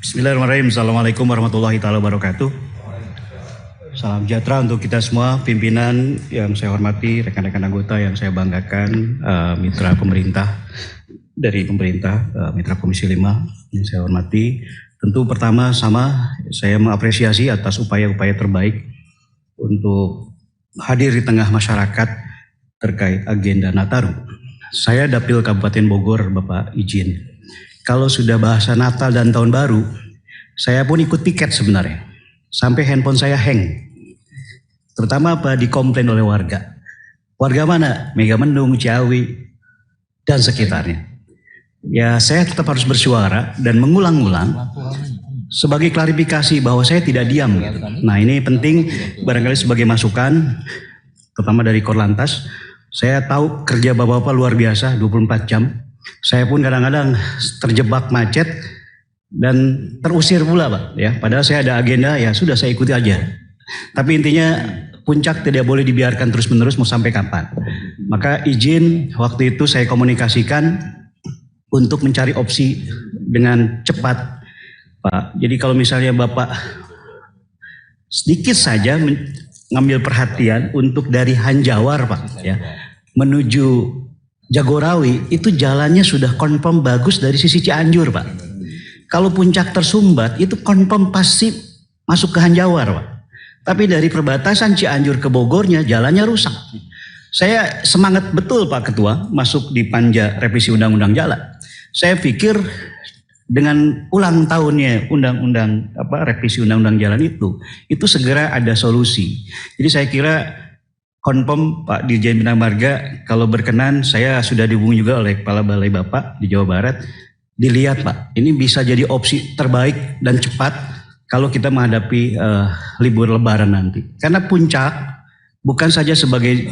Bismillahirrahmanirrahim. Assalamualaikum warahmatullahi wabarakatuh. Salam sejahtera untuk kita semua, pimpinan yang saya hormati, rekan-rekan anggota yang saya banggakan, mitra pemerintah dari pemerintah, mitra Komisi 5 yang saya hormati. Tentu pertama saya mengapresiasi atas upaya-upaya terbaik untuk hadir di tengah masyarakat terkait agenda Nataru. Saya Dapil Kabupaten Bogor, Bapak izin. Kalau sudah bahasa Natal dan Tahun Baru, saya pun ikut piket sebenarnya. Sampai handphone saya hang. Terutama dikomplain oleh warga. Warga mana? Megamendung, Ciawi, dan sekitarnya. Ya, saya tetap harus bersuara dan mengulang-ulang sebagai klarifikasi bahwa saya tidak diam. Gitu. Nah, ini penting barangkali sebagai masukan, terutama dari Korlantas. Saya tahu kerja Bapak-Bapak luar biasa, 24 jam. Saya pun kadang-kadang terjebak macet dan terusir pula, Pak. Ya, padahal saya ada agenda, ya sudah saya ikuti aja. Tapi intinya puncak tidak boleh dibiarkan terus-menerus, mau sampai kapan. Maka izin waktu itu saya komunikasikan untuk mencari opsi dengan cepat, Pak. Jadi kalau misalnya Bapak sedikit saja ngambil perhatian untuk dari Hanjawar, Pak, ya, menuju Jagorawi, itu jalannya sudah confirm bagus dari sisi Cianjur, Pak. Kalau puncak tersumbat, itu confirm pasti masuk ke Hanjawar, Pak. Tapi dari perbatasan Cianjur ke Bogornya, jalannya rusak. Saya semangat betul, Pak Ketua, masuk di panja revisi Undang-Undang Jalan. Saya pikir dengan ulang tahunnya revisi Undang-Undang Jalan itu segera ada solusi. Jadi saya kira confirm Pak Dirjen Bina Marga, kalau berkenan saya sudah dihubungi juga oleh Kepala Balai Bapak di Jawa Barat. Dilihat, Pak, ini bisa jadi opsi terbaik dan cepat kalau kita menghadapi libur lebaran nanti. Karena puncak bukan saja sebagai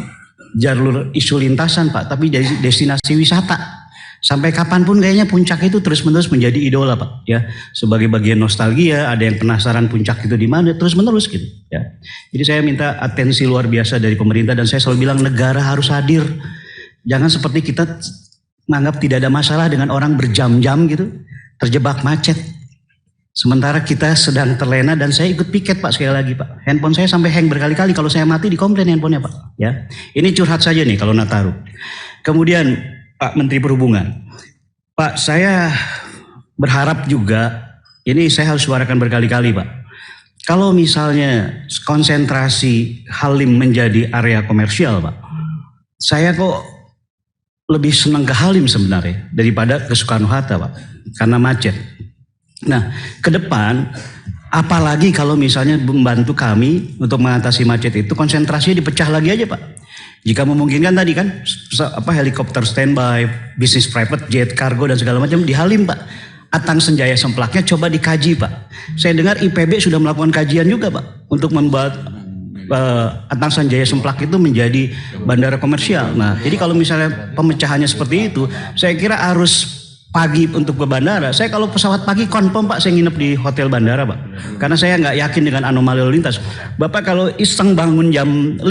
jalur isu lintasan, Pak, tapi dari destinasi wisata. Sampai kapanpun kayaknya puncak itu terus-menerus menjadi idola, Pak. Ya, sebagai bagian nostalgia, ada yang penasaran puncak itu di mana, terus-menerus gitu. Ya. Jadi saya minta atensi luar biasa dari pemerintah dan saya selalu bilang negara harus hadir. Jangan seperti kita menganggap tidak ada masalah dengan orang berjam-jam gitu, terjebak macet. Sementara kita sedang terlena dan saya ikut piket, Pak, sekali lagi, Pak. Handphone saya sampai hang berkali-kali, kalau saya mati dikomplain handphonenya, Pak. Ya, ini curhat saja nih kalau Nataru. Kemudian Pak Menteri Perhubungan, Pak, saya berharap juga, ini saya harus suarakan berkali-kali, Pak. Kalau misalnya konsentrasi Halim menjadi area komersial, Pak, saya kok lebih senang ke Halim sebenarnya daripada ke Soekarno-Hatta, Pak, karena macet. Nah, ke depan, apalagi kalau misalnya membantu kami untuk mengatasi macet itu, konsentrasinya dipecah lagi aja, Pak. Jika memungkinkan tadi kan, helikopter standby, bisnis private jet, kargo dan segala macam di Halim, Pak. Atang Senjaya Semplaknya coba dikaji, Pak. Saya dengar IPB sudah melakukan kajian juga, Pak, untuk membuat Atang Senjaya Semplak itu menjadi bandara komersial. Nah, jadi kalau misalnya pemecahannya seperti itu, saya kira harus pagi untuk ke bandara. Saya kalau pesawat pagi confirm, Pak, saya nginep di hotel bandara, Pak. Karena saya nggak yakin dengan anomali lalu lintas. Bapak kalau iseng bangun jam 5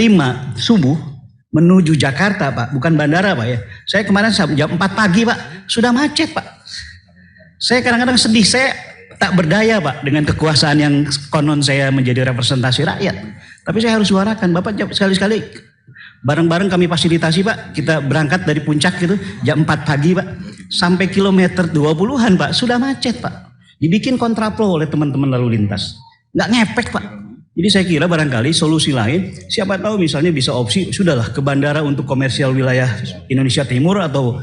subuh menuju Jakarta, Pak, bukan bandara, Pak, ya. Saya kemarin jam 4 pagi, Pak, sudah macet, Pak. Saya kadang-kadang sedih, saya tak berdaya, Pak, dengan kekuasaan yang konon saya menjadi representasi rakyat. Tapi saya harus suarakan, Bapak sekali-sekali bareng-bareng kami fasilitasi, Pak. Kita berangkat dari puncak gitu jam 4 pagi, Pak. Sampai kilometer 20-an, Pak, sudah macet, Pak. Dibikin kontraflow oleh teman-teman lalu lintas. Nggak ngepek, Pak. Jadi saya kira barangkali solusi lain, siapa tahu misalnya bisa opsi, sudahlah ke bandara untuk komersial wilayah Indonesia Timur atau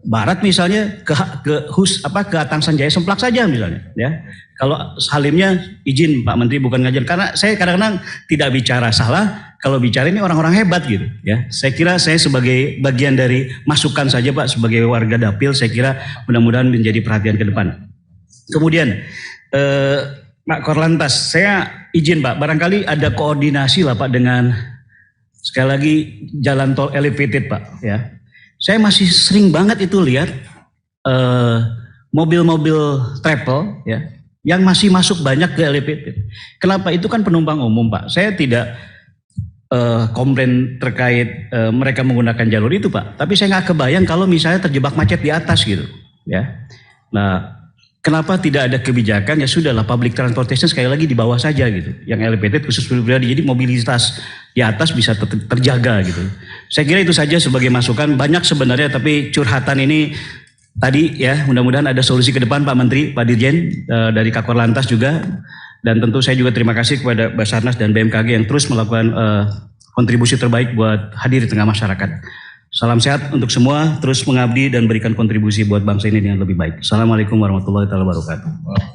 Barat misalnya, ke Atang Senjaya Semplak saja misalnya. Ya. Kalau Halimnya izin Pak Menteri bukan ngajar, karena saya kadang-kadang tidak bicara salah, kalau bicara ini orang-orang hebat gitu. Ya, saya kira saya sebagai bagian dari masukan saja, Pak, sebagai warga Dapil, saya kira mudah-mudahan menjadi perhatian ke depan. Kemudian Pak Korlantas, saya izin, Pak, barangkali ada koordinasi lah, Pak, dengan sekali lagi jalan tol elevated, Pak. Ya, saya masih sering banget itu lihat mobil-mobil travel, ya, yang masih masuk banyak ke elevated. Kenapa? Itu kan penumpang umum, Pak. Saya tidak komplain terkait mereka menggunakan jalur itu, Pak. Tapi saya nggak kebayang kalau misalnya terjebak macet di atas gitu, ya. Nah, kenapa tidak ada kebijakan? Ya sudahlah, public transportation sekali lagi di bawah saja gitu. Yang elevated khusus pribadi, jadi mobilitas di atas bisa terjaga gitu. Saya kira itu saja sebagai masukan. Banyak sebenarnya, tapi curhatan ini tadi ya, mudah-mudahan ada solusi ke depan Pak Menteri, Pak Dirjen dari Kakor Lantas juga. Dan tentu saya juga terima kasih kepada Basarnas dan BMKG yang terus melakukan kontribusi terbaik buat hadir di tengah masyarakat. Salam sehat untuk semua, terus mengabdi dan berikan kontribusi buat bangsa ini dengan lebih baik. Assalamualaikum warahmatullahi wabarakatuh.